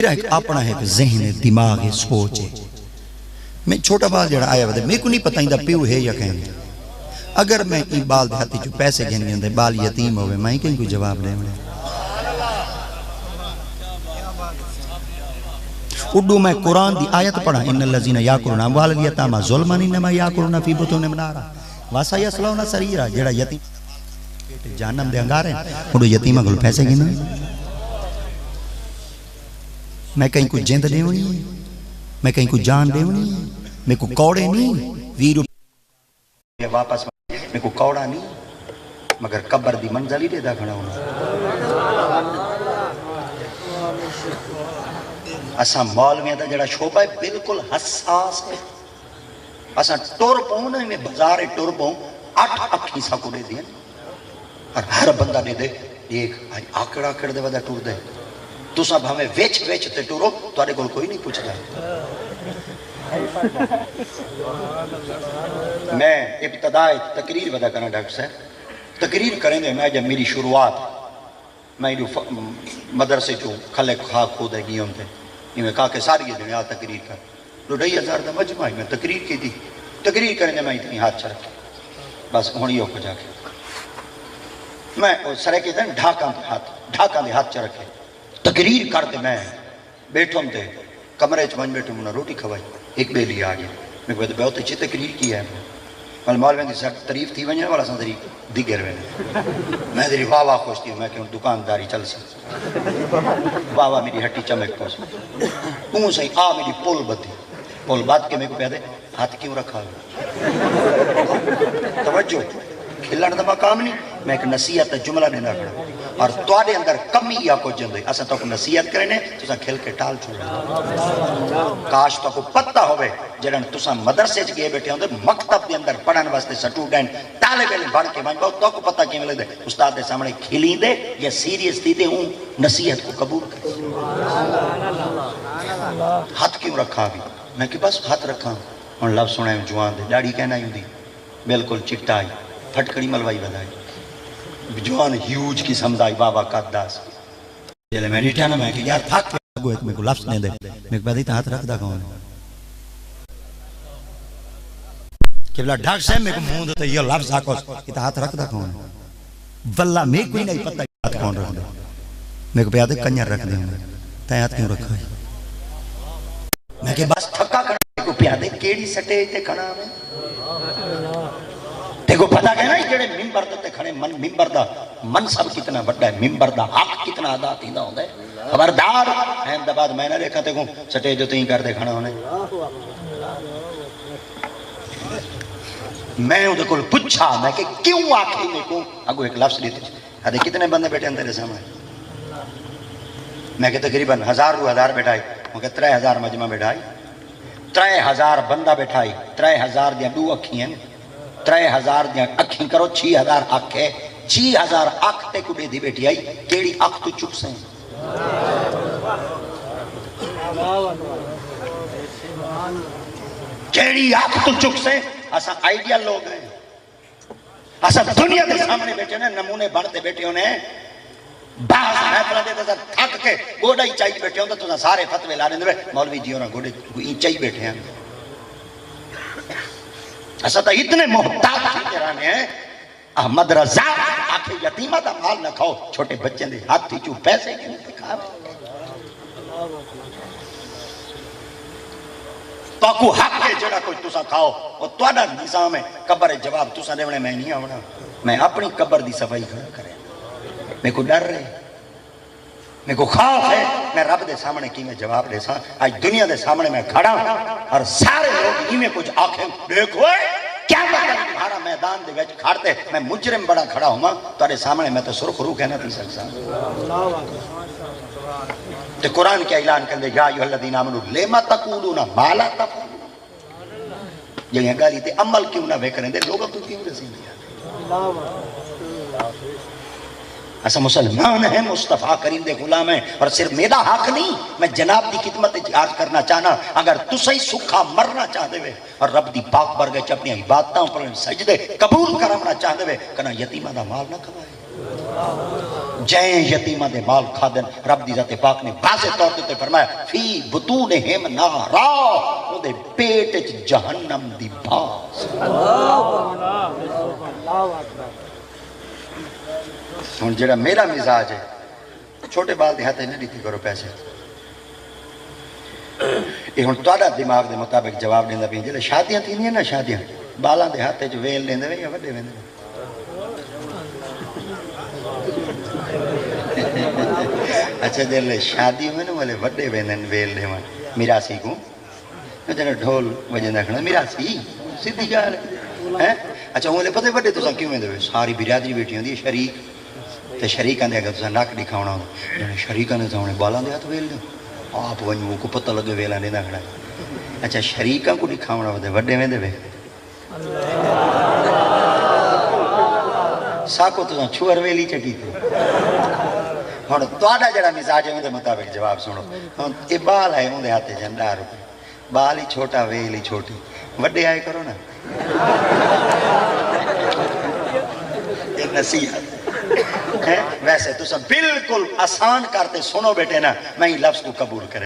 میرا ایک اپنا ہے ذہن ہے، دماغ ہے، سوچ ہے. میں چھوٹا بال جڑا آیا وے میں کو نہیں پتہ ایندا پیو ہے یا کہیں. اگر میں ای بال دے ہاتھ جو پیسے گھن گندے بال یتیم ہوے میں کہیں کو جواب دے ونے. اردو میں قرآن دی آیت پڑھا ان الذین یاکلون اموال الیتامی ظلما انما یاکلون فی بطونہم نارا واسا یصلون سعیرا. جڑا یتیم جہنم دے انگارے اڑو یتیماں کول پیسے گھن. میں کہیں کو جند دیونی ہے، میں کہیں کو جان دیونی ہے، میں کو کوڑے نہیں 20 روپے واپس میں کو کوڑا نہیں مگر قبر دی منزل ہی دے دا کھڑا ہونا. اساں مولویاں دا جڑا شعبہ ہے بالکل حساس ہے. اساں ٹر پاؤں نا میں بازار ٹر پاؤں 8 اکھی سا کو دے دیں اور ہر بندہ دے دے ایک آکڑ آکڑ دے ودا ٹر دے. تو سب ہمیں ویچ ویچ تے ٹورو تو آرے کول کوئی نہیں پوچھتا. میں ابتدائی تقریر ودا کرنا ڈاکٹر صاحب تقریر کریں دے. میں جب میری شروعات میں جو مدرسے جو کھلے خاک ہو دے گی ہوں دے میں کہا کہ ساری دنیا تقریر کر تو 2,000 دا مجمع میں تقریر کی تھی. تقریر کریں دے میں اتنی ہاتھ چڑھ کے بس ہونی ہو کو جا کے میں سرے کے دن ڈھاکاں دے ہاتھ چڑھ کے تقریر کر دے. میں بیٹھوں تے کمرے چ من بیٹھوں انہاں روٹی کھوائی. ایک بیلی آ گیا میں کہا بہت اچھی تقریر کی ہے. مولوی دی سب تعریف تھی ونجنے والا سن تری دیگر وینے میں تیری واہ واہ خوش تھی. میں کہ دکانداری چل سی واہ واہ میری ہٹی چمک پوس توں صحیح آ میری پول بدھی پول بات کے میں کو کہہ دے ہاتھ کیوں رکھا ہے. توجہ کھلن دا مقام نہیں. میں ایک نصیحت جملہ دینا کھڑا اور تواڈے اندر کمی یا کو جندے اساں تو نصیحت کرنے تساں کھل کے ٹال چھوڑ. کاش تو کو پتہ ہوے جڑن تساں مدرسے چ گئے بیٹھے ہوندے مکتب دے اندر پڑھن واسطے سٹوڈنٹ طالب علم بن کے بہت تو کو پتہ کیویں لگدے استاد دے سامنے کھلیندے یا سیریس تھی تے ہوں نصیحت کو قبول کر. ہاتھ کیوں رکھا بھی میں کہ بس ہاتھ رکھا ہن لفظ سنے جوان دے داڑھی کہنا ہوندی بالکل چٹا آئی پھٹکڑی ملوائی بدائی جوان ہیوج کی سمدائی بابا قداس جلے میں نہیں ٹھانا میں کہ یار تھک گو ایک میں کو لفظ نہیں دے میں کہ بدی تا ہاتھ رکھ دا کون کہ بلا ڈھاک سے میں کو مون دے یہ لفظ آکو کہ تا ہاتھ رکھ دا کون واللہ میں کوئی نہیں پتہ ہاتھ کون رکھ دے. میں کو پیادے کنجر رکھ دے ہوں تا ہاتھ کیوں رکھا ہے. میں کہ بس تھکا کرنے کو پیادے کیڑی سٹے تے کھڑا میں دیکھو پتہ کہنا ہی جڑے ممبر تے کھڑے ممبر دا منصب کتنا بڑا ہے ممبر دا حق کتنا ادا تیندا ہوندا ہے. خبردار احمدآباد میں نہ دیکھا تے کو سٹے جو تیں کر دے کھڑا ہونے. میں اودے کول پوچھا میں کہ کیوں آکھے میں کو اگو ایک لفظ دیتے ادے کتنے بندے بیٹھے ہیں تیرے سامنے. میں کہ تقریباً 1000 بیٹھائی میں کہ 3000 مجمع بیٹھائی 3000 بندہ بیٹھائی 3000 دیاں 2 اکھیں ہیں 3000 دیاں اکھیں کرو 6000 اکھ ہے 6000 اکھ تے کو دے دی بیٹھی آئی کیڑی اکھ تو چک سیں کیڑی اکھ تو چک سیں. اساں آئیڈیل لوگ ہیں اساں دنیا دے سامنے بیٹھے ہیں نمونے بنتے بیٹھے ہونے ہیں باز محفلہ دے تسا تھک کے گوڑا ہی چاہیے بیٹھے ہوندے تو سارے فتوے لانے دے مولوی جی ہونا گوڑے ہی چاہیے بیٹھے ہیں. اسا تو اتنے محتاج کے رانے ہیں. احمد رضا آکھے یتیمہ دا مال نہ کھاؤ چھوٹے بچے دے ہاتھ چو پیسے کے نہیں کھا تو کو حق ہے جڑا کوئی تسا کھاؤ اور تواڈا نظام ہے قبر جواب تسا دیونے میں نہیں آونا. میں اپنی قبر دی صفائی کھڑا کرے میں کو ڈر رہے میں کو خوف ہے میں رب دے سامنے کی میں جواب دے سا آج دنیا دے سامنے میں کھڑا اور سارے لوگ ہی میں کچھ آنکھیں دیکھو کیا مطلب تمہارا میدان دے وچ کھڑتے میں مجرم بڑا کھڑا ہوں تارے سامنے میں تو سرخ روح کہنا تھی سکتا تے قرآن کیا اعلان کر دے یا ایھا الذین آمنوا لما تقولون ما لا تفعلون. یہ گالی تے عمل کیوں نہ وے کریں دے لوگوں کو کیوں رسیں دیا. ایسا مسلمان ہے مصطفیٰ کریم دے غلام ہیں اور صرف میرا حق نہیں میں جناب دی خدمت عرض کرنا چاہنا اگر تسے سکھا مرنا چاہتے ہوئے اور رب دی پاک برگے چ اپنی عبادتاں پر سجدے قبول کرنا چاہتے ہوئے کنا یتیمہ دا مال نہ کھوائے. جائیں یتیمہ دے مال کھا دن رب دی ذات پاک نے واضح طور تے فرمایا فی بطونہم نارا او دے پیٹ وچ جہنم دی بھاس ہن جڑا میرا مزاج ہے چھوٹے بال دے ہاتھ نہ دیتی کرو پیسے یہ ہن تہاڈا دماغ دے مطابق جواب دیندا پئی جڑے شادیاں تھیندیاں نا شادیاں بالاں دے ہاتھ وچ ویل دیندے وے یا وڈے ویندے اچھا جل شادی میں نا والے وڈے ویندن ویل دیون میراثی کو جڑا ڈھول وجندا کھڑا میراثی سیدھی گل ہے اچھا ہوں پتہ وڈے تساں کیوں ویندے ساری برادری بیٹھی ہوندی ہے شریک تے شریکاں دے اگر تساں نک دکھاونا ہوندا شریکاں دے سامنے بالاں دے ہاتھ ویل دو آپ ونجو کو پتہ لگے ویلاں دیندا کھڑا اچھا شریکاں کو دکھاونا ودے وڈے ویندے وے ساکو تساں چھوڑ ویلی چٹی تے ہن تہاڈا جڑا مزاج ہے اون دے مطابق جواب سنو ہن اے بال ہے اون دے ہاتھ جنڈا روپے بال ہی چھوٹا ویل ہی چھوٹی وڈے آئے کرو نا یہ نصیحت ہے ویسے تساں بالکل آسان کرتے سنو بیٹے نا میں ہی لفظ کو قبول کرے